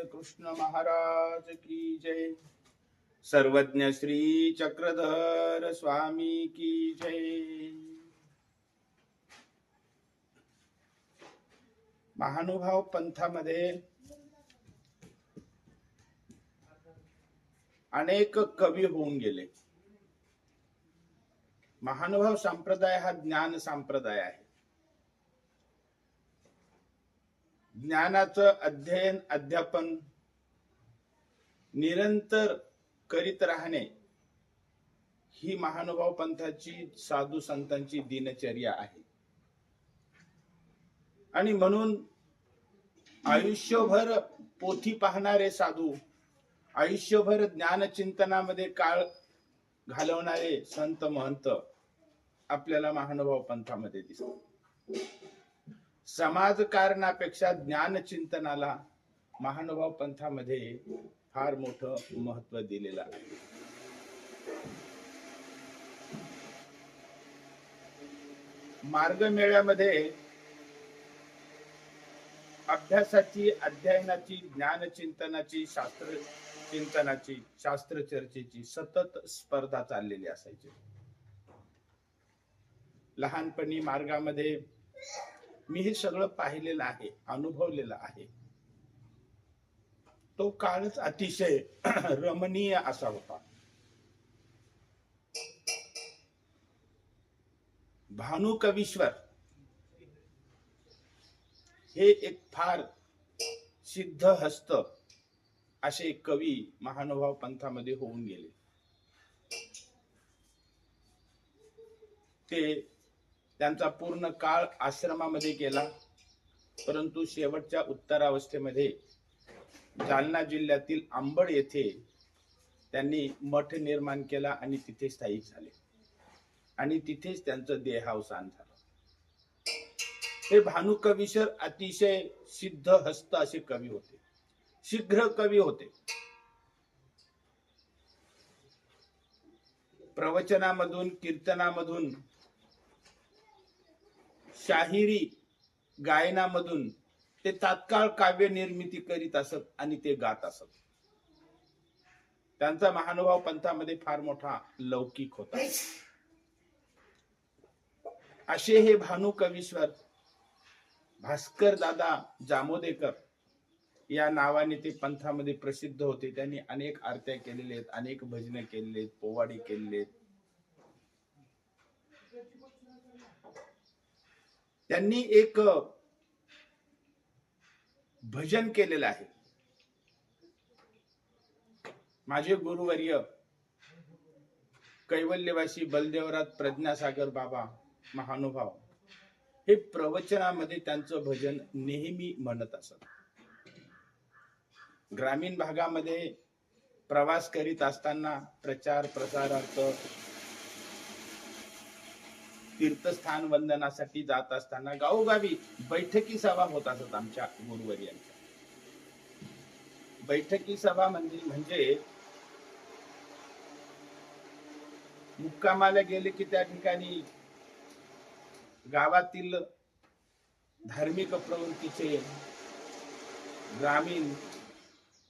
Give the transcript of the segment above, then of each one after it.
कृष्ण महाराज की जय। सर्वज्ञ श्री चक्रधर स्वामी की जय। महानुभाव पंथामध्ये अनेक कवी होऊन गेले। महानुभाव संप्रदाय हा ज्ञान संप्रदाय आहे। ज्ञानाचं अध्ययन अध्यापन निरंतर करीत राहणे ही महानुभाव पंथाची साधू संतांची दिनचर्या आहे। आणि म्हणून आयुष्यभर पोथी पाहणारे साधू, आयुष्यभर ज्ञानचिंतनामध्ये काळ घालवणारे संत महंत आपल्याला महानुभाव पंथामध्ये दिसतात। समाजकारणापेक्षा ज्ञानचिंतनाला महानुभाव पंथामध्ये फार मोठं महत्व दिलेलं आहे। मार्ग मेळ्यामध्ये अभ्यासाची, अध्ययनाची, ज्ञानचिंतनाची, शास्त्र चिंतनाची, शास्त्र चर्चेची सतत स्पर्धा चाललेली असायची। लहानपणी मार्गामध्ये मी हे सगळं पाहिलेलं आहे, अनुभवलेलं आहे। तो काळच अतिशय रमणीय असा होता। भानुकवीश्वर हे एक फार सिद्धहस्त असे कवी महानुभाव पंथामध्ये होऊन गेले। ते त्यांचा पूर्ण काळ आश्रमामध्ये गेला, परंतु शेवटच्या उत्तरावस्थेमध्ये जालना जिल्ह्यातील अंबड येथे त्यांनी मठ निर्माण केला आणि तिथे स्थायिक झाले आणि तिथेच त्यांचं देहावसान झालं। हे भानुकवीश्वर अतिशय सिद्धहस्त असे कवी होते, शीघ्र कवी होते। प्रवचनामधून, कीर्तनामधून, शाहिरी गायनामधून ते तात्काळ काव्य निर्मिती करीत असत आणि ते गात असत। त्यांचा महानुभाव पंथामध्ये फार मोठा लौकिक होता। असे हे भानुकवीश्वर भास्कर दादा जामोदेकर या नावाने ते पंथामध्ये प्रसिद्ध होते। त्यांनी अनेक आरत्या केलेल्या आहेत, अनेक भजने केलेले आहेत, पोवाडी केलेले आहेत। त्यांनी एक भजन केलेलं आहे। माझे गुरुवर्य कैवल्यवासी बलदेवराज प्रज्ञासागर बाबा महानुभाव हे प्रवचनामध्ये त्यांचं भजन नेहमी म्हणत असत। ग्रामीण भागामध्ये प्रवास करीत असताना, प्रचार प्रसारार्थ, तीर्थस्थान वंदनासाठी जात असताना गावोगावी बैठकी सभा होत असत आमच्या गुरुवर्यांच्या। बैठकी सभा म्हणजे मुक्कामाला गेले की त्या ठिकाणी गावातील धार्मिक प्रवृत्तीचे ग्रामीण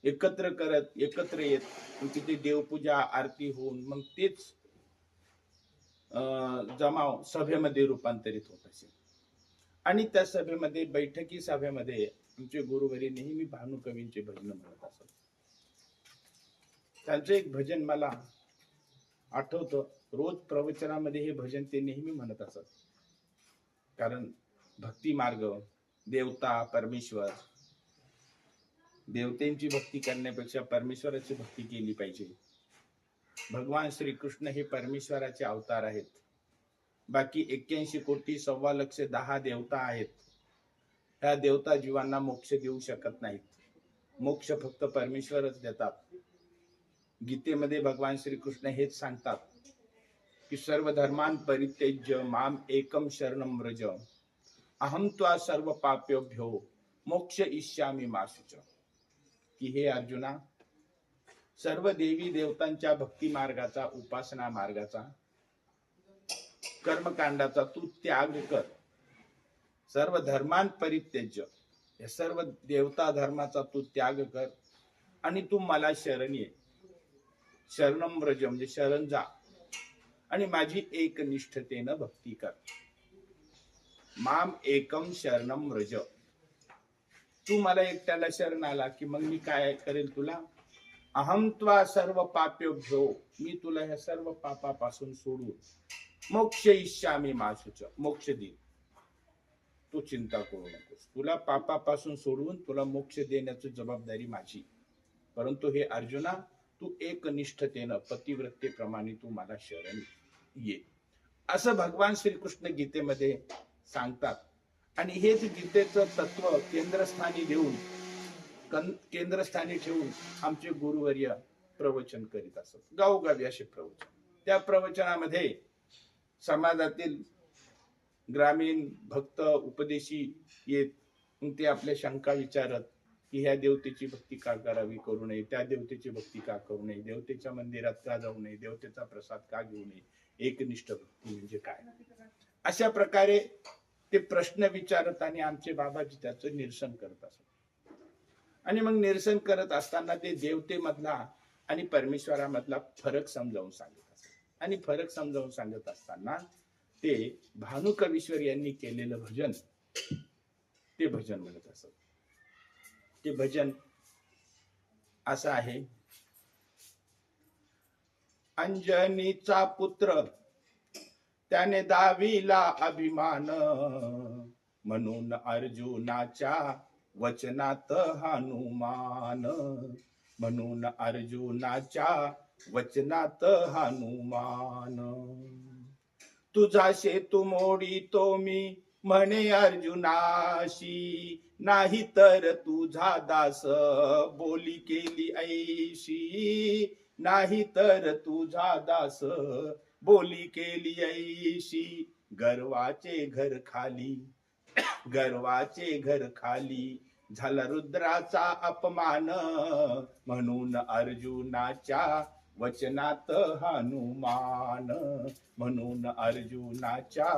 एकत्र येत तिथे देवपूजा आरती होऊन मग तेच जमाव सभेमध्ये रूपांतरित होत असे। आणि त्या सभेमध्ये, बैठकी सभेमध्ये आमचे गुरुवरी नेहमी भानुकवींचे भजन म्हणत असत। त्यांचं एक भजन मला आठवतं, रोज प्रवचनामध्ये हे भजन ते नेहमी म्हणत असत। कारण भक्ती मार्ग, देवता, परमेश्वर, देवतेंची भक्ती करण्यापेक्षा परमेश्वराची भक्ती केली पाहिजे। भगवान श्री कृष्ण हे परमेश्वराचे अवतार आहेत। बाकी 81 कोटी 1.25 देवता आहेत। ह्या देवता जीवांना मोक्ष देऊ शकत नाहीत। मोक्ष फक्त परमेश्वरच देतात। गीतेमध्ये भगवान श्री कृष्ण हेच सांगतात की सर्व धर्मान परित्यज्य माम एकम शरणम व्रज अहम त्वा सर्व पापेभ्यो मोक्षयिष्यामि मा शुच। की हे अर्जुना, सर्व देवी देवतांच्या भक्ती मार्गाचा, उपासना मार्गाचा, कर्मकांडाचा तू त्याग कर। सर्व धर्मान परित्यज्य, या सर्व देवता धर्माचा तू त्याग कर आणि तू मला शरण ये. शरणम व्रज म्हणजे शरण जा आणि माझी एकनिष्ठतेनं भक्ती कर. माम एकम शरणम व्रज. तू मला एकट्याला शरण आला की मग मी काय करेल तुला. अहम त्वा सर्व पाप्योभ्यो. मी तुला ह्या सर्व पापापासून सोडून मोक्ष इष्यामी मा शुच. मोक्ष देईन. तू चिंता करू नकोस. तुला पापापासून सोडून तुला मोक्ष देण्याची जबाबदारी माझी. परंतु हे अर्जुना तू एकनिष्ठतेनं पतिव्रतेप्रमाणे तू मला शरण ये. असं भगवान श्रीकृष्ण गीतेमध्ये सांगतात. आणि हेच गीतेचं तत्व केंद्रस्थानी ठेवून आमचे गुरुवर्य प्रवचन करीत असत. गावोगावी असे प्रवचन. त्या प्रवचनामध्ये समाजातील ग्रामीण भक्त उपदेशी येत. ते आपल्या शंका विचारत की ह्या देवतेची भक्ती का करावी, करू नये, त्या देवतेची भक्ती का करू नये, देवतेच्या मंदिरात का जाऊ नये, देवतेचा प्रसाद का घेऊ नये, एकनिष्ठ भक्ती म्हणजे काय. अशा प्रकारे ते प्रश्न विचारत आणि आमचे बाबाजी त्याचं निरसन करत असत. आणि मग निरसन करत असताना ते देवतेमधला आणि परमेश्वरामधला फरक समजावून सांगत असत. आणि फरक समजावून सांगत असताना ते भानुकवीश्वर यांनी केलेलं भजन, ते भजन म्हणत असत. ते भजन असं आहे. अंजनीचा पुत्र त्याने दाविला अभिमान, म्हणून अर्जुनाच्या वचनात हनुमान. म्हणून अर्जुनाच्या वचनात हनुमान. तुझा शेतू मोडितो मी म्हणे अर्जुनाशी, नाही तर तुझा दास बोली केली ऐशी. नाही तर तुझा दास बोली केली ऐशी. गर्वाचे घर खाली, गर्वाचे घर खाली झाला रुद्राचा अपमान. म्हणून अर्जुनाच्या वचनात हनुमान. म्हणून अर्जुनाच्या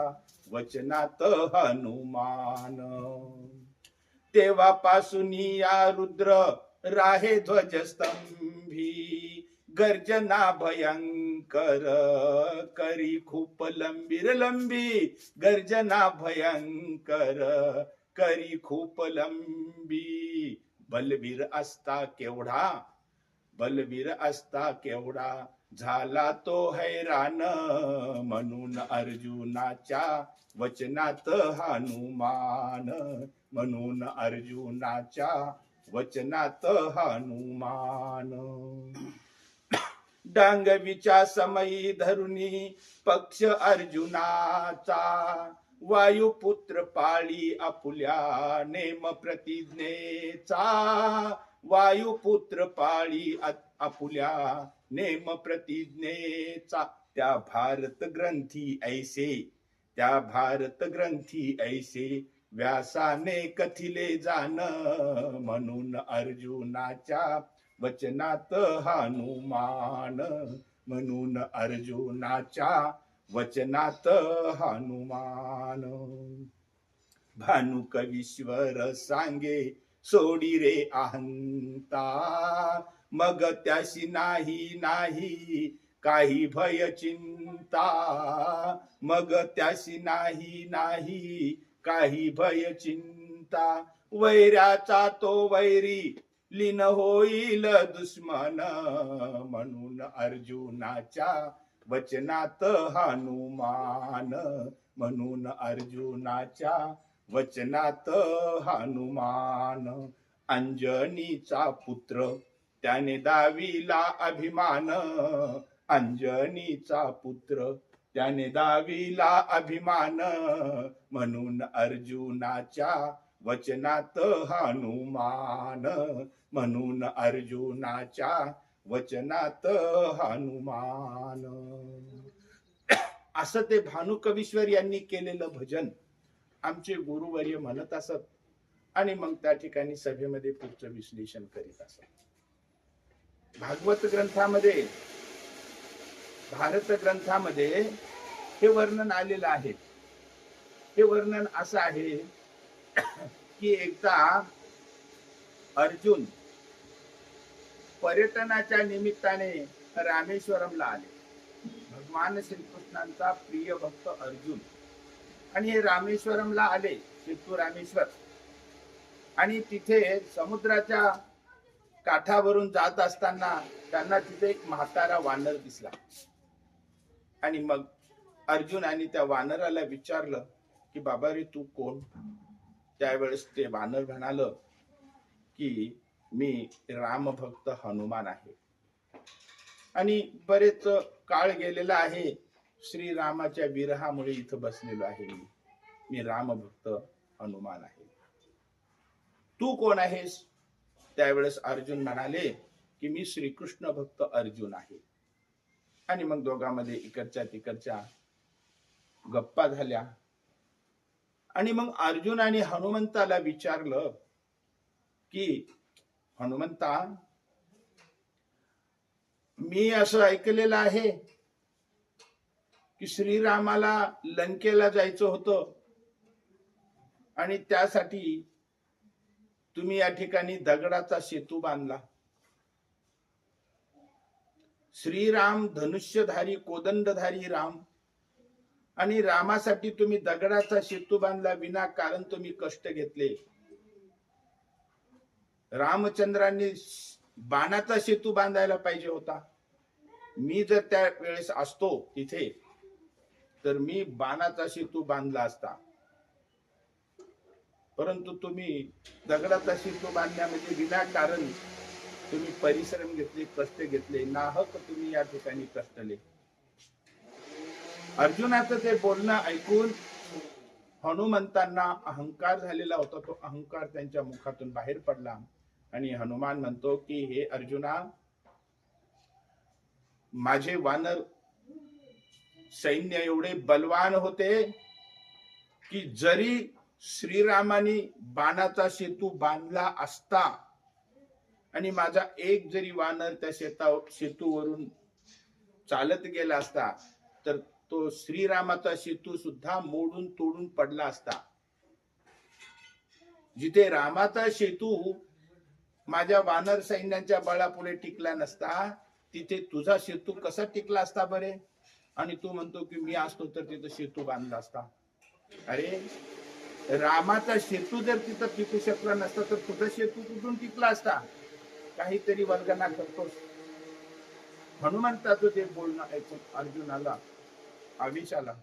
वचनात हनुमान. तेव्हापासून या रुद्र राहे ध्वजस्तंभी, गर्जना भयंकर करी खूप लंबीर लंबी. गर्जना भयंकर करी खूप लंबी. बलवीर असता केवढा, बलवीर असता केवढा झाला तो हैराण. म्हणून अर्जुनाच्या वचनात हनुमान. म्हणून अर्जुनाच्या वचनात हनुमान. डांगवीच्या समयी धरुनी पक्ष अर्जुनाचा, वायुपुत्र पाळी आपुल्या नेम प्रतिज्ञेचा. वायुपुत्र पाळी आपुल्या नेम प्रतिज्ञेचा. त्या भारत ग्रंथी ऐसे, त्या भारत ग्रंथी ऐसे व्यासाने कथिले जाण. म्हणून अर्जुनाच्या वचनात हनुमान. म्हणून अर्जुनाच्या वचनात हनुमान. भानुकवीश्वर सांगे सोडी रे अहंता, मग त्याशी नाही नाही काही भय चिंता. मग त्याशी नाही नाही काही भय चिंता. वैराचा तो वैरी लीन होईल दुश्मन. म्हणून अर्जुनाच्या वचनात हनुमान. म्हणून अर्जुनाच्या वचनात हनुमान. अंजनीचा पुत्र त्याने दाविला अभिमान. अंजनीचा पुत्र त्याने दाविला अभिमान. म्हणून अर्जुनाच्या वचनात हनुमान. म्हणून अर्जुनाच्या वचनात हनुमान. असं ते भानुकवीश्वर यांनी केलेलं भजन आमचे गुरुवर्य म्हणत असत. आणि मग त्या ठिकाणी सभेमध्ये पुढचं विश्लेषण करीत असत. भागवत ग्रंथामध्ये, भारत ग्रंथामध्ये हे वर्णन आलेलं आहे. हे वर्णन असं आहे की एकदा अर्जुन पर्यटनाच्या निमित्ताने रामेश्वरमला आले. भगवान श्रीकृष्णांचा प्रिय भक्त अर्जुन आणि हे रामेश्वरमला आले, चित्तूर रामेश्वर. आणि तिथे समुद्राच्या काठावरून जात असताना त्यांना तिथे एक म्हातारा वानर दिसला. आणि मग अर्जुनाने त्या वानराला विचारलं की बाबा रे तू कोण? त्यावेळेस ते वानर म्हणाल की मी रामभक्त हनुमान आहे आणि बरेच काळ गेलेला आहे, श्रीरामाच्या विरहामुळे इथं बसलेलो आहे. मी रामभक्त हनुमान आहे. तू कोण आहेस? त्यावेळेस अर्जुन म्हणाले की मी श्रीकृष्ण भक्त अर्जुन आहे. आणि मग दोघांमध्ये इकडच्या तिकडच्या गप्पा झाल्या. आणि मग अर्जुनाने हनुमंताला विचारलं की हनुमंता, मी असं ऐकलेलं आहे की श्रीरामाला लंकेला जायचं होतं आणि त्यासाठी तुम्ही या ठिकाणी दगडाचा सेतू बांधला. श्रीराम धनुष्यधारी कोदंडधारी राम, आणि रामासाठी तुम्ही दगडाचा सेतू बांधला, विनाकारण तुम्ही कष्ट घेतले. रामचंद्रांनी बाणाचा सेतू बांधायला पाहिजे होता. मी जर त्या वेळेस असतो तिथे तर मी बाणाचा सेतू बांधला असता, परंतु तुम्ही दगडाचा सेतू बांधण्यामध्ये विनाकारण तुम्ही परिश्रम घेतले, कष्ट घेतले, नाहक तुम्ही या ठिकाणी कष्टले. अर्जुनाचं ते बोलणं ऐकून हनुमंतांना अहंकार झालेला होता. तो अहंकार त्यांच्या मुखातून बाहेर पडला आणि हनुमान म्हणतो की हे अर्जुना, माझे वानर सैन्य एवढे बलवान होते की जरी श्रीरामाने बाणाचा सेतू बांधला असता आणि माझा एक जरी वानर त्या सेतूवरून चालत गेला असता तर तो श्रीरामाचा सेतू सुद्धा मोडून तोडून पडला असता. जिथे रामाचा सेतू माझ्या वानर सैन्याच्या बळापुढे टिकला नसता, तिथे तुझा सेतू कसा टिकला असता बरे? आणि तू म्हणतो की मी असतो तर तिथं सेतू बांधला असता. अरे, रामाचा सेतू जर तिथं टिकू शकला नसता तर तुझा सेतू कुठून टिकला असता? काहीतरी वल्गना करतोस. हनुमंताचं ते बोलणं ऐकून अर्जुनाला आवेश आला.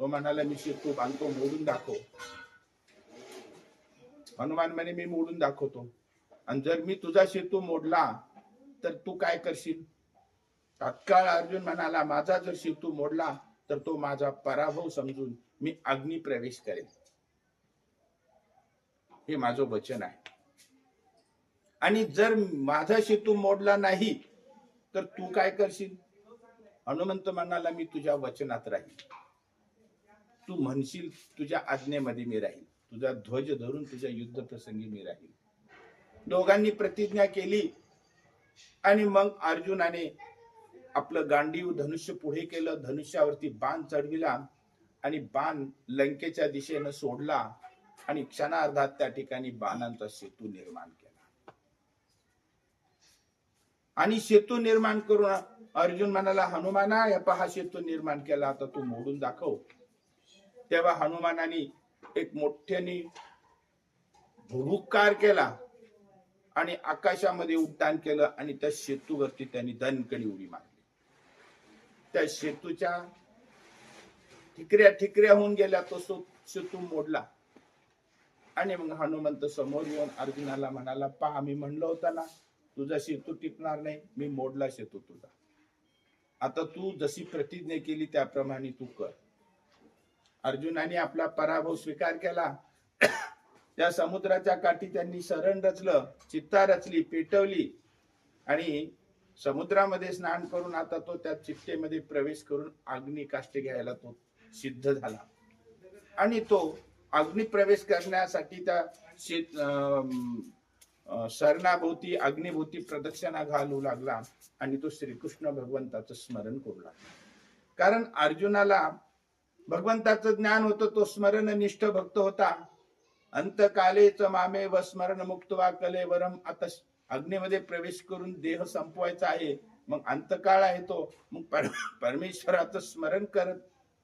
तो म्हणाला मी सेतू बांधतो, मोडून दाखव. हनुमान म्हणे मी मोडून दाखवतो. आणि जर मी तुझा सेतू मोडला तर तू काय करशील? तात्काळ अर्जुन म्हणाला माझा जर सेतू मोडला तर तो माझा पराभव समजून मी अग्नी प्रवेश करेन. हे माझं वचन आहे. आणि जर माझा सेतू मोडला नाही तर तू काय करशील? हनुमंत म्हणाला मी तुझ्या वचनात राहील. तू म्हणशील तुझ्या आज्ञेमध्ये मी राहील. तुझा ध्वज धरून तुझ्या युद्ध प्रसंगी मी राहील. दोघांनी प्रतिज्ञा केली. आणि मग अर्जुनाने आपलं गांडीव धनुष्य पुढे केलं, धनुष्यावरती बाण चढविला आणि बाण लंकेच्या दिशेनं सोडला आणि क्षणार्धात त्या ठिकाणी बाणांचा सेतू निर्माण केला. आणि सेतू निर्माण करून अर्जुन म्हणाला हनुमाना, या पहा सेतू निर्माण केला, आता तू मोडून दाखव. तेव्हा हनुमानाने एक मोठ्याने भुभुक्कार केला आणि आकाशामध्ये उड्डाण केलं आणि त्या सेतूवरती त्यांनी दणकडी उडी मारली. त्या सेतूच्या ठिकऱ्या ठिकऱ्या होऊन गेल्या. तो सेतू मोडला. आणि मग हनुमंत समोर येऊन अर्जुनाला म्हणाला पहा, मी म्हणलं होतं ना तुझा सेतू टिकणार नाही, मी मोडला सेतू तुझा. आता तू जशी प्रतिज्ञा केली त्याप्रमाणे तू कर. अर्जुनाने आपला पराभव स्वीकार केला. त्या समुद्राच्या काठी त्यांनी शरण रचलं, चित्ता रचली, पेटवली आणि समुद्रामध्ये स्नान करून आता तो त्या चित्तेमध्ये प्रवेश करून अग्नी काष्ट घ्यायला तो सिद्ध झाला. आणि तो अग्नी प्रवेश करण्यासाठी त्या शरणाभोवती अग्निभोवती प्रदक्षिणा घालू लागला आणि तो श्रीकृष्ण भगवंताचं स्मरण करू लागला. कारण अर्जुनाला भगवंताचं ज्ञान होतं. तो स्मरणनिष्ठ भक्त होता. अंतकाले च मामे व स्मरण मुक्तवा कलेवरम अग्नीमध्ये प्रवेश करून देह संपवायचा आहे, मग अंतकाळ आहे तो, मग परमेश्वराचं स्मरण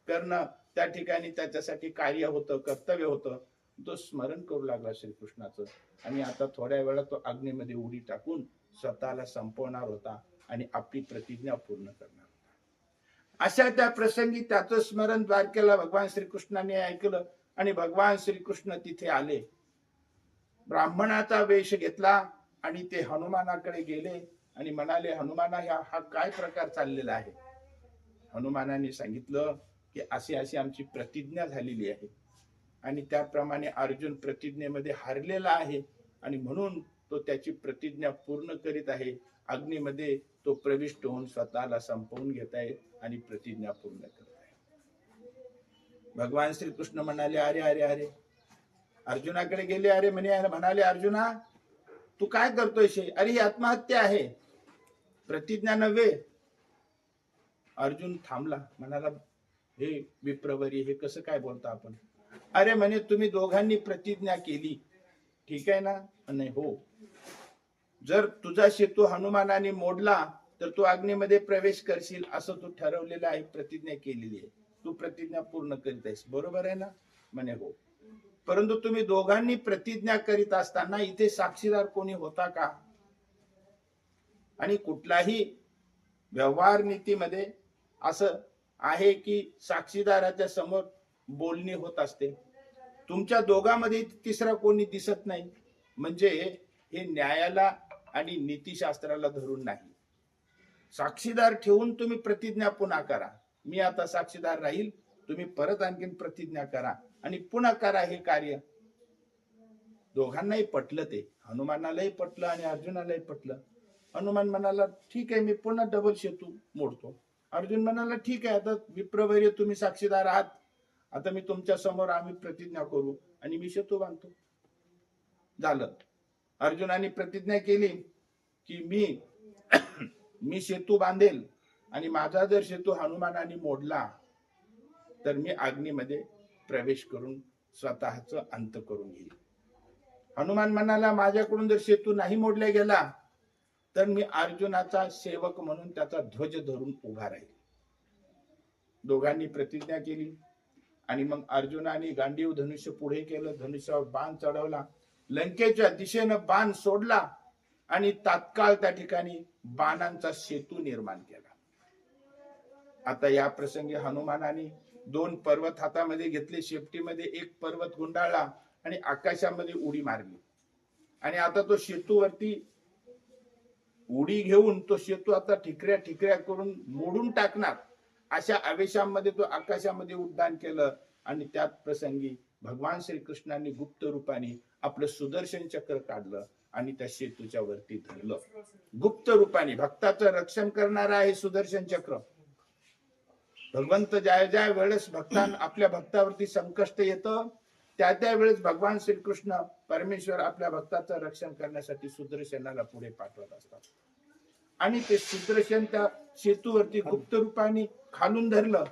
करणं त्या ठिकाणी त्याच्यासाठी कार्य होतं, कर्तव्य होतं. तो स्मरण करू लागला श्रीकृष्णाचं, आणि आता थोड्या वेळात तो अग्नीमध्ये उडी टाकून स्वतःला संपवणार होता आणि आपली प्रतिज्ञा पूर्ण करणार होता. अशा त्या प्रसंगी त्याचं स्मरण द्वारकेला भगवान श्रीकृष्णाने ऐकलं आणि भगवान श्रीकृष्ण तिथे आले, ब्राह्मणाचा वेश घेतला आणि ते हनुमानाकडे गेले आणि म्हणाले, हनुमाना, हा काय प्रकार चाललेला आहे? हनुमानाने सांगितलं की अशी अशी आमची प्रतिज्ञा झालेली आहे आणि त्याप्रमाणे अर्जुन प्रतिज्ञेमध्ये हारलेला आहे आणि म्हणून तो त्याची प्रतिज्ञा पूर्ण करीत आहे. अग्नीमध्ये तो प्रविष्ट होऊन स्वतःला संपवून घेत आहे आणि प्रतिज्ञा पूर्ण करत आहे. भगवान श्रीकृष्ण म्हणाले, अरे अरे अरे, अर्जुनाकडे गेले, अरे म्हणाले, अर्जुना तू काय करतोय? अरे ही आत्महत्या आहे, प्रतिज्ञा नव्हे. अर्जुन थांबला, म्हणाला, हे विप्रवरी, हे कसं काय बोलता आपण? अरे म्हणे, तुम्ही दोघांनी प्रतिज्ञा केली, ठीक आहे ना? नाही, हो. जर तुझा सेतू हनुमानाने मोडला तर तू अग्नीमध्ये प्रवेश करशील असं तू ठरवलेलं आहे, प्रतिज्ञा केलेली आहे, तू प्रतिज्ञा पूर्ण करीत आहेस, बरोबर आहे ना? म्हणे हो. परंतु तुम्ही दोघांनी प्रतिज्ञा करीत असताना इथे साक्षीदार कोणी होता का? आणि कुठलाही व्यवहार नीतीमध्ये असं आहे की साक्षीदाराच्या समोर बोलणी होत असते. तुमच्या दोघांमध्ये तिसरा कोणी दिसत नाही, म्हणजे हे न्यायाला आणि नीतिशास्त्राला धरून नाही. साक्षीदार ठेवून तुम्ही प्रतिज्ञा पुन्हा करा. मी आता साक्षीदार राहील, तुम्ही परत आणखीन प्रतिज्ञा करा आणि पुन्हा करा हे कार्य. दोघांनाही पटलं, ते हनुमानालाही पटलं आणि अर्जुनालाही पटलं. हनुमान म्हणाला, ठीक आहे, मी पुन्हा डबल सेतू मोडतो. अर्जुन म्हणाला, ठीक आहे, आता विप्रवैर्य तुम्ही साक्षीदार आहात, आता मी तुमच्या समोर आम्ही प्रतिज्ञा करू आणि मी सेतू बांधतो. झालं. अर्जुनाने प्रतिज्ञा केली की मी सेतू बांधेल आणि माझा जर सेतू हनुमानाने मोडला तर मी अग्नीमध्ये प्रवेश करून स्वतःचा अंत करून घेईल. हनुमान म्हणाला, माझ्याकडून जर सेतू नाही मोडला गेला तर मी अर्जुनाचा सेवक म्हणून त्याचा ध्वज धरून उभा राहील. दोघांनी प्रतिज्ञा केली आणि मग अर्जुनाने गांडीव धनुष्य पुढे केलं, धनुष्यावर बाण चढवला, लंकेच्या दिशेनं बाण सोडला आणि तात्काळ त्या ठिकाणी बाणांचा सेतू निर्माण केला. आता या प्रसंगी हनुमानाने 2 पर्वत हातामध्ये घेतले, शेपटीमध्ये एक पर्वत गुंडाळला आणि आकाशामध्ये उडी मारली आणि आता तो सेतूवरती उडी घेऊन तो सेतू आता ठिकऱ्या ठिकऱ्या करून मोडून टाकणार अशा आवेशामध्ये तो आकाशामध्ये उड्डाण केलं. आणि त्यात प्रसंगी भगवान श्रीकृष्णांनी गुप्त रूपाने आपलं सुदर्शन चक्र काढलं आणि त्या सेतूच्या वरती धरलं. गुप्त रूपाने भक्ताचं रक्षण करणार आहे सुदर्शन चक्र. भगवंत ज्या वेळेस आपल्या भक्तावरती संकष्ट येतं त्या वेळेस भगवान श्रीकृष्ण परमेश्वर आपल्या भक्ताचं रक्षण करण्यासाठी सुदर्शनाला पुढे पाठवत असतात. आणि ते सुदर्शन त्या सेतूवरती गुप्त रूपाने खालून धरलं,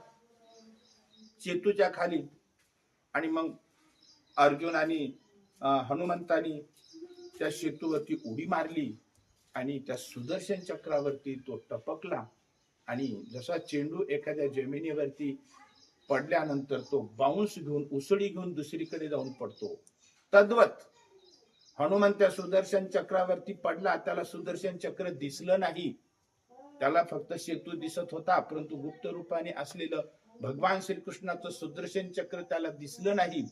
सेतूच्या खाली. आणि मग अर्जुन आणि हनुमंतानी त्या सेतूवरती उडी मारली आणि त्या सुदर्शन चक्रावरती तो टपकला आणि जसा चेंडू एखाद्या जमिनीवरती पडल्यानंतर तो बाउन्स घेऊन उसळी घेऊन दुसरीकडे जाऊन पडतो, तद्वत हनुमान त्या सुदर्शन चक्रावरती पडला. त्याला सुदर्शन चक्र दिसलं नाही, त्याला फक्त सेतू दिसत होता, परंतु गुप्त रूपाने असलेलं भगवान श्रीकृष्णाचं सुदर्शन चक्र त्याला दिसलं नाही.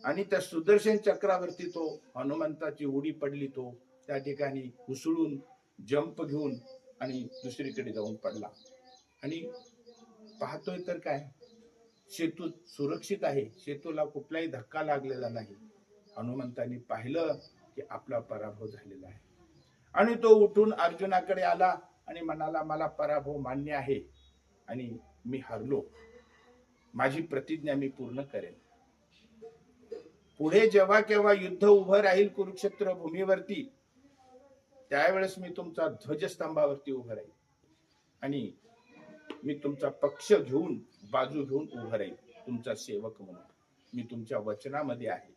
आणि त्या सुदर्शन चक्रावरती तो हनुमंताची उडी पडली, तो त्या ठिकाणी उसळून जंप घेऊन आणि दुसरीकडे जाऊन पडला. आणि पाहतोय तर काय, सेतू सुरक्षित आहे, सेतूला कुठलाही धक्का लागलेला नाही. हनुमंतांनी पाहिलं की आपला पराभव झालेला आहे आणि तो उठून अर्जुनाकडे आला आणि म्हणाला, मला पराभव मान्य आहे आणि मी हरलो, माझी प्रतिज्ञा मी पूर्ण करेन. पुढे जेव्हा केव्हा युद्ध उभं राहील कुरुक्षेत्र भूमीवरती, त्यावेळेस मी तुमचा ध्वजस्तंभावरती उभं राहील आणि मी तुमचा पक्ष घेऊन बाजू घेऊन उभं राहील, तुमचा सेवक म्हणून मी तुमच्या वचनामध्ये आहे,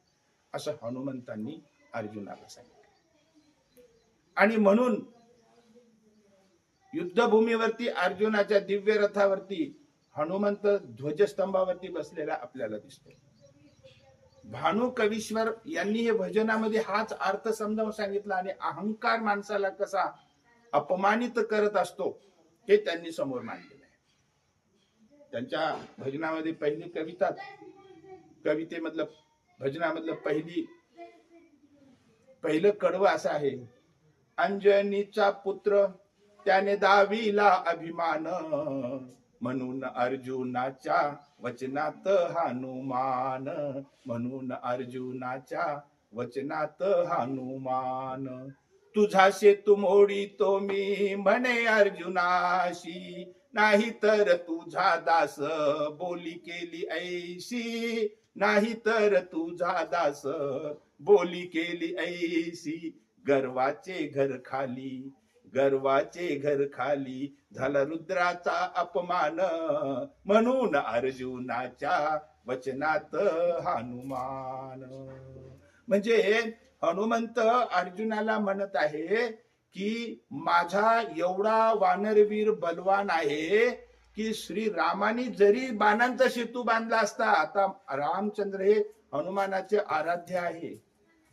असं हनुमंतांनी अर्जुनाला सांगितलं. आणि म्हणून युद्धभूमीवरती अर्जुनाच्या दिव्य रथावरती हनुमंत ध्वजस्तंभावरती बसलेला आपल्याला दिसतो. भानू कवीश्वर यांनी हे भजनामध्ये हाच अर्थ समजावून सांगितला आणि अहंकार माणसाला कसा अपमानित करत असतो हे त्यांनी समोर मांडलेलं आहे. त्यांच्या भजनामध्ये पहिली कवितेमधलं भजनामधलं पहिलं कडवं असं आहे, अंजनीचा पुत्र त्याने दाविला अभिमान, म्हणून अर्जुनाच्या वचनात हनुमान, म्हणून अर्जुनाच्या वचनात हनुमान. तुझा सेतू मोडितो मी म्हणे अर्जुनाशी, नाही तर तुझा दास बोली केली ऐशी, नाही तर तुझा दास बोली केली ऐशी. गर्वाचे घर खाली झाला रुद्राचा अपमान, म्हणून अर्जुनाच्या वचनात हनुमान. म्हणजे हनुमंत अर्जुनाला म्हणत आहे की माझा एवढा वानरवीर बलवान आहे की श्री रामानी जरी बाणांचा सेतू बांधला असता, आता रामचंद्र हे हनुमानाचे आराध्य आहे,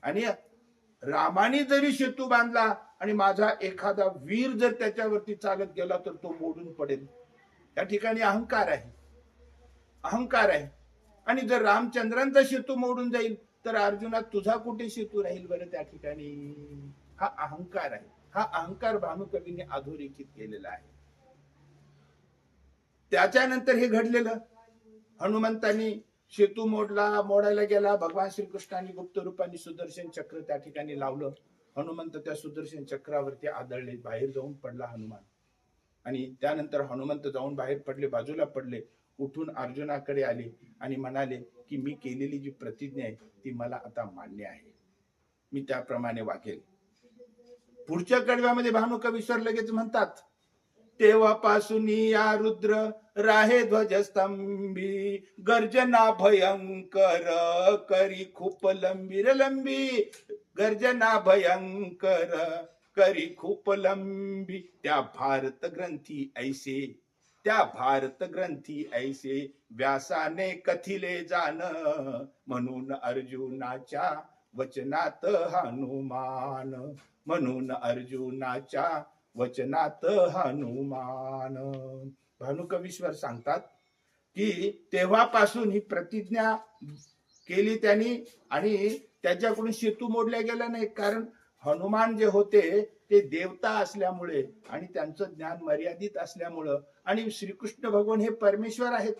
आणि रामाने जरी सेतू बांधला आणि माझा एखादा वीर जर त्याच्यावरती चालत गेला तर तो मोडून पडेल. त्या ठिकाणी अहंकार आहे. आणि जर रामचंद्रांचा सेतू मोडून जाईल तर अर्जुना तुझा कुठे सेतू राहील बरं त्या ठिकाणी. हा अहंकार आहे. हा अहंकार भानुकवीने अधोरेखित केलेला आहे. त्याच्यानंतर हे घडलेलं, हनुमंतांनी सेतू मोडायला गेला, भगवान श्रीकृष्णांनी गुप्त रूपाने सुदर्शन चक्र त्या ठिकाणी लावलं. हनुमंत त्या सुदर्शन चक्रावरती आदळले, बाहेर जाऊन पडला हनुमान. आणि त्यानंतर हनुमंत जाऊन बाहेर पडले, बाजूला पडले, उठून अर्जुनाकडे आले आणि म्हणाले की मी केलेली जी प्रतिज्ञा आहे ती मला आता मान्य आहे, मी त्याप्रमाणे वागेल. पुढच्या कडव्यामध्ये भानुकवीश्वर लगेच म्हणतात, तेव्हापासून या रुद्र राहे ध्वजस्तंभी, गर्जना भयंकर करी खूप लंबी, गर्जना भयंकर करी खूप लंबी. त्या भारत ग्रंथी ऐसे व्यासाने कथिले जाण, म्हणून अर्जुनाच्या वचनात हनुमान, म्हणून अर्जुनाच्या वचनात हनुमान. भानुकवीश्वर सांगतात की तेव्हापासून ही प्रतिज्ञा केली त्यांनी आणि त्याच्याकडून सेतू मोडल्या गेला नाही. कारण हनुमान जे होते ते देवता असल्यामुळे आणि त्यांचं ज्ञान मर्यादित असल्यामुळं, आणि श्रीकृष्ण भगवान हे परमेश्वर आहेत,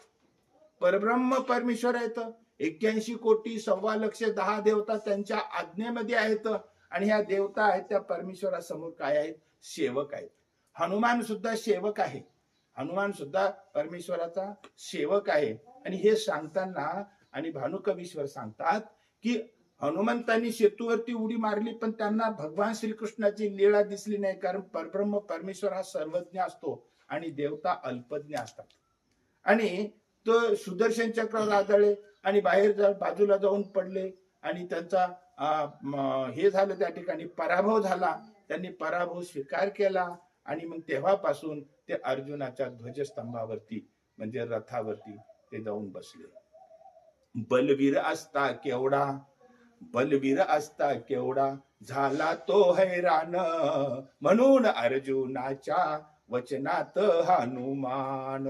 परब्रह्म परमेश्वर आहेत. 81 कोटी 1.25 देवता त्यांच्या आज्ञेमध्ये आहेत. आणि ह्या देवता आहेत त्या परमेश्वरासमोर काय आहेत? सेवक आहेत. हनुमान सुद्धा सेवक आहे. हनुमान सुद्धा परमेश्वराचा सेवक आहे. आणि हे सांगताना आणि भानुकवीश्वर सांगतात की हनुमंतांनी सेतूवरती उडी मारली पण त्यांना भगवान श्रीकृष्णाची लीळा दिसली नाही. कारण परब्रह्म परमेश्वर हा सर्वज्ञ असतो आणि देवता अल्पज्ञ असतात. आणि तो सुदर्शन चक्रावर आदळले आणि बाहेर बाजूला जाऊन पडले आणि त्यांचा हे झालं, त्या ठिकाणी पराभव झाला. त्यांनी पराभव स्वीकार केला आणि मग तेव्हापासून ते अर्जुनाच्या ध्वजस्तंभावरती म्हणजे रथावरती ते जाऊन बसले. बलवीर असता केवढा झाला तो हैराण, म्हणून अर्जुनाच्या वचनात हनुमान.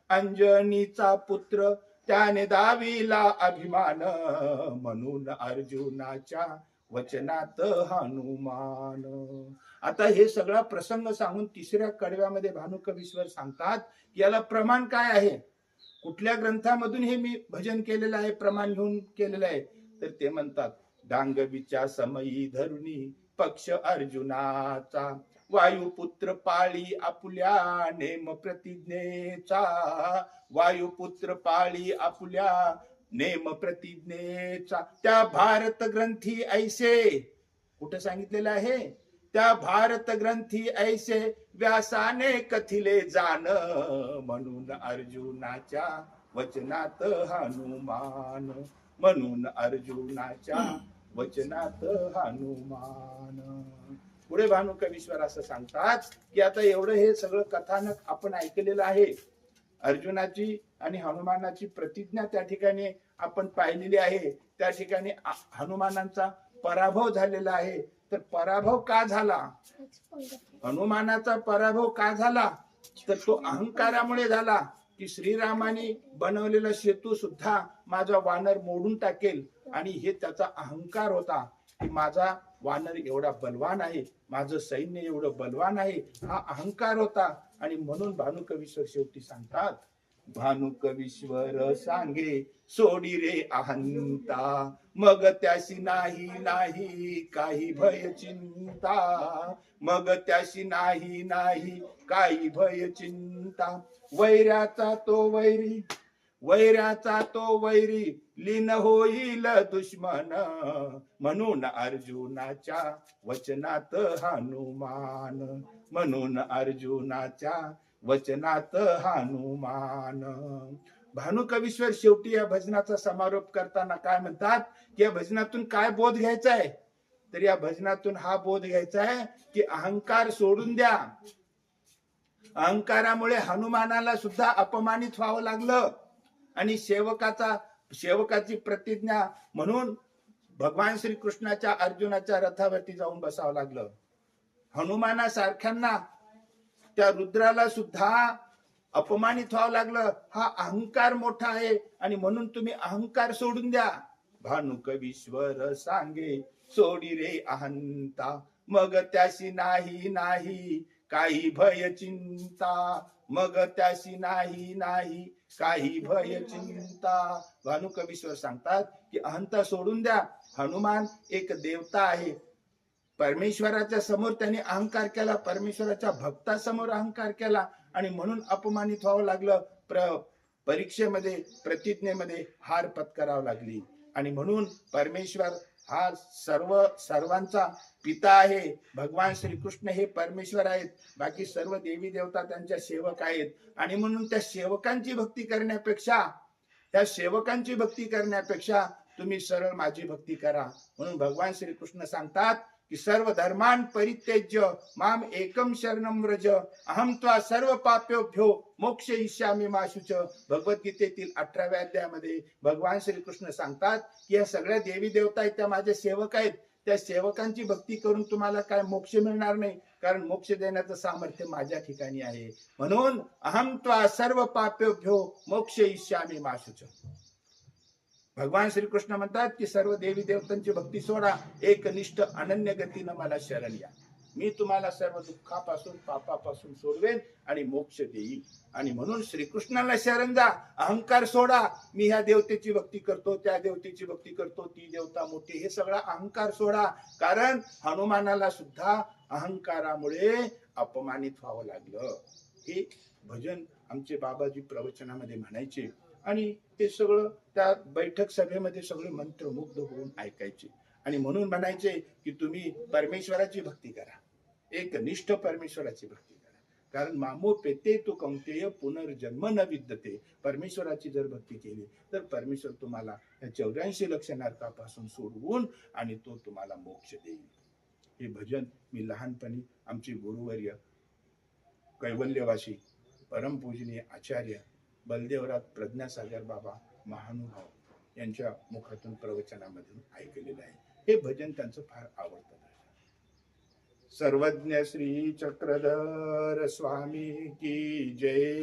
अंजनीचा पुत्र त्याने दाविला अभिमान, म्हणून अर्जुनाच्या वचनात हनुमान. आता हे सगळा प्रसंग सांगून तिसऱ्या कडव्यामध्ये भानुकवीश्वर सांगतात याला प्रमाण काय आहे, कुठल्या ग्रंथामधून हे मी भजन केलेलं आहे, प्रमाण घेऊन केलेलं आहे. तर ते म्हणतात, डांगवीच्या समयी धरुणी पक्ष अर्जुनाचा, वायुपुत्र पाळी आपुल्या नेम प्रतिज्ञेचा, वायुपुत्र पाळी आपुल्या नेम प्रतिज्ञेचा. त्या भारत ग्रंथी ऐसे, कुठं सांगितलेलं आहे, त्या भारत ग्रंथी ऐसे व्यासाने कथिले जाण, म्हणून अर्जुनाच्या वचनात हनुमान, म्हणून अर्जुनाच्या वचनात हनुमान. पुढे भानुकवीश्वर असं सांगतात की आता एवढं हे सगळं कथानक आपण ऐकलेलं आहे. अर्जुनाची आणि हनुमानाची प्रतिज्ञा त्या ठिकाणी आपण पाहिलेली आहे. त्या ठिकाणी हनुमानांचा पराभव झालेला आहे. तर पराभव का झाला? हनुमानाचा पराभव का झाला? तर तो अहंकारामुळे झाला की श्रीरामाने बनवलेला सेतू सुद्धा माझा वानर मोडून टाकेल, आणि हे त्याचा अहंकार होता की माझा वानर एवढा बलवान आहे, माझं सैन्य एवढं बलवान आहे, हा अहंकार होता. आणि म्हणून भानुकवीश्वर शेवटी सांगतात, भानुकवीश्वर सांगे सोडी रे अहंता, मग त्याशी नाही नाही काही भय चिंता, मग त्याशी नाही नाही काही भय चिंता, वैराचा तो वैरी, वैराचा तो वैरी लीन होईल दुश्मन, म्हणून अर्जुनाच्या वचनात हनुमान, म्हणून अर्जुनाच्या वचनात हनुमान. भानुकवीश्वर शेवटी या भजनाचा समारोप करताना काय म्हणतात की या भजनातून काय बोध घ्यायचा आहे? तर या भजनातून हा बोध घ्यायचा आहे की अहंकार सोडून द्या. अहंकारामुळे हनुमानाला सुद्धा अपमानित व्हावं लागलं आणि सेवकाची प्रतिज्ञा म्हणून भगवान श्रीकृष्णाच्या अर्जुनाच्या रथावरती जाऊन बसावं लागलं. हनुमानासारख्यांना त्या रुद्राला सुद्धा अपमानित व्हावं लागलं. हा अहंकार मोठा आहे आणि म्हणून तुम्ही अहंकार सोडून द्या. भानुकवीश्वर सांगे सोडी रे अहंता, मग त्याशी नाही नाही काही भय चिंता, मग त्याशी नाही नाही काही भय चिंता. भानुकवीश्वर सांगतात की अहंता सोडून द्या. हनुमान एक देवता आहे. परमेश्वराच्या समोर त्यांनी अहंकार केला, परमेश्वराच्या भक्तासमोर अहंकार केला आणि म्हणून अपमानित व्हावं लागलं. परीक्षेमध्ये, प्रतिज्ञेमध्ये हार पत्करावं लागली. आणि म्हणून परमेश्वर हा सर्वांचा पिता आहे. भगवान श्रीकृष्ण हे परमेश्वर आहेत, बाकी सर्व देवी देवता त्यांच्या सेवक आहेत. आणि म्हणून त्या सेवकांची भक्ती करण्यापेक्षा तुम्ही सरळ माझी भक्ती करा. म्हणून भगवान श्रीकृष्ण सांगतात की सर्व धर्मान परित्यज्य माम एकम शरणम व्रज, अहम त्वा सर्व पाप्योभ्यो मोक्षयिष्यामि मा शुच. भगवद्गीतेतील 18व्या अध्यायामध्ये भगवान श्रीकृष्ण सांगतात की या सगळ्या देवी देवता आहेत, त्या माझे सेवक आहेत. त्या सेवकांची भक्ती करून तुम्हाला काय मोक्ष मिळणार नाही, कारण मोक्ष देण्याचं सामर्थ्य माझ्या ठिकाणी आहे. म्हणून अहम त्वा सर्व पाप्योभ्यो मोक्षयिष्यामि मा शुच. भगवान श्रीकृष्ण म्हणतात की सर्व देवी देवतांची भक्ती सोडा, एकनिष्ठ अनन्य गतीनं मला शरण या. मी तुम्हाला सर्व दुःखापासून, पापापासून सोडवेन आणि मोक्ष देईन. आणि म्हणून श्रीकृष्णाला शरण जा, अहंकार सोडा. मी ह्या देवतेची भक्ती करतो, त्या देवतेची भक्ती करतो, ती देवता मोठी, हे सगळा अहंकार सोडा. कारण हनुमानाला सुद्धा अहंकारामुळे अपमानित व्हावं लागलं. हे भजन आमचे बाबाजी प्रवचनामध्ये म्हणायचे आणि ते सगळं त्या बैठक सभेमध्ये सगळे मंत्रमुग्ध होऊन ऐकायचे. आणि म्हणून म्हणायचे की तुम्ही परमेश्वराची भक्ती करा, एकनिष्ठ परमेश्वराची भक्ती करा. कारण मामो पेते तू कौंतेय पुनर्जन्म न विद्यते. परमेश्वराची जर भक्ती केली तर परमेश्वर तुम्हाला या 84 लक्ष नरकापासून सोडवून आणि तो तुम्हाला मोक्ष देईल. हे भजन मी लहानपणी आमचे गुरुवर्य कैवल्यवासी परमपूजनीय आचार्य बलदेवराज प्रज्ञासागर बाबा महानुभाव यांच्या मुखातून प्रवचनामधून ऐकलेलं आहे. हे भजन त्यांचं फार आवडतं. सर्वज्ञ श्री चक्रधर स्वामी की जय.